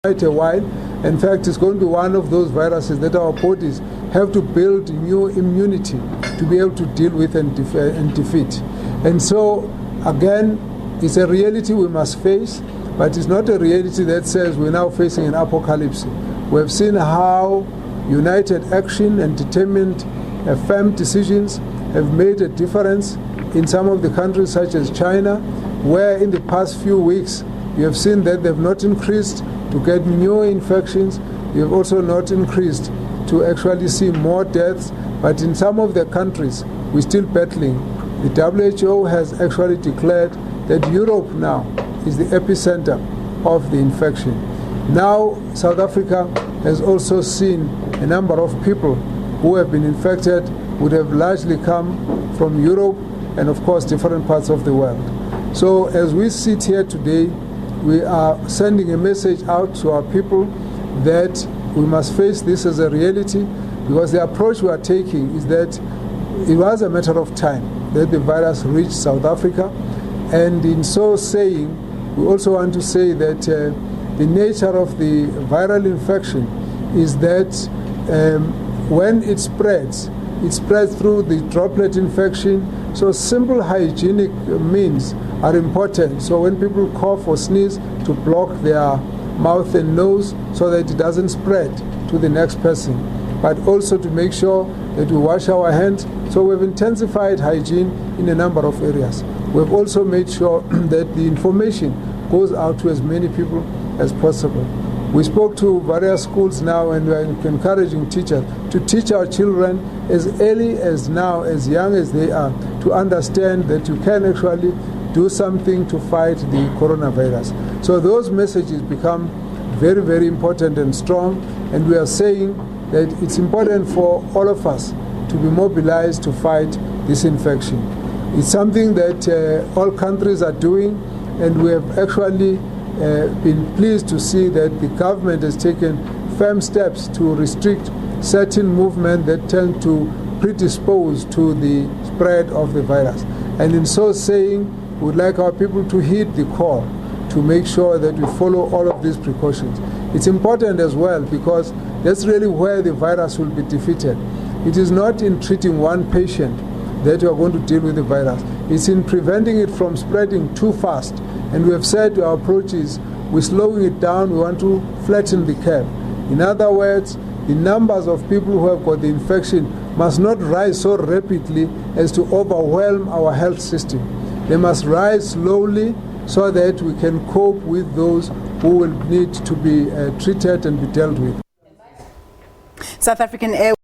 quite a while. In fact, it's going to be one of those viruses that our bodies have to build new immunity to be able to deal with and defeat. And so, again, it's a reality we must face, but it's not a reality that says we're now facing an apocalypse. We have seen how united action and determined, firm decisions have made a difference in some of the countries such as China, where in the past few weeks you have seen that they've not increased to get new infections. You have also not increased to actually see more deaths, but in some of the countries we're still battling. The WHO has actually declared that Europe now is the epicenter of the infection. Now South Africa has also seen a number of people who have been infected would have largely come from Europe and of course different parts of the world. So as we sit here today, we are sending a message out to our people that we must face this as a reality, because the approach we are taking is that it was a matter of time that the virus reached South Africa, and in so saying, we also want to say that the nature of the viral infection is that when it spreads through the droplet infection. So simple hygienic means are important. So when people cough or sneeze, to block their mouth and nose so that it doesn't spread to the next person, but also to make sure that we wash our hands. So we've intensified hygiene in a number of areas. We've also made sure that the information goes out to as many people as possible. We spoke to various schools now, and we are encouraging teachers to teach our children as early as now, as young as they are, to understand that you can actually do something to fight the coronavirus. So those messages become very, very important and strong, and we are saying that it's important for all of us to be mobilized to fight this infection. It's something that all countries are doing, and we have actually been pleased to see that the government has taken firm steps to restrict certain movements that tend to predispose to the spread of the virus. And in so saying, we would like our people to heed the call to make sure that we follow all of these precautions. It's important as well, because that's really where the virus will be defeated. It is not in treating one patient that you are going to deal with the virus. It's in preventing it from spreading too fast. And we have said our approach is we're slowing it down, we want to flatten the curve. In other words, the numbers of people who have got the infection must not rise so rapidly as to overwhelm our health system. They must rise slowly so that we can cope with those who will need to be treated and be dealt with. South African Air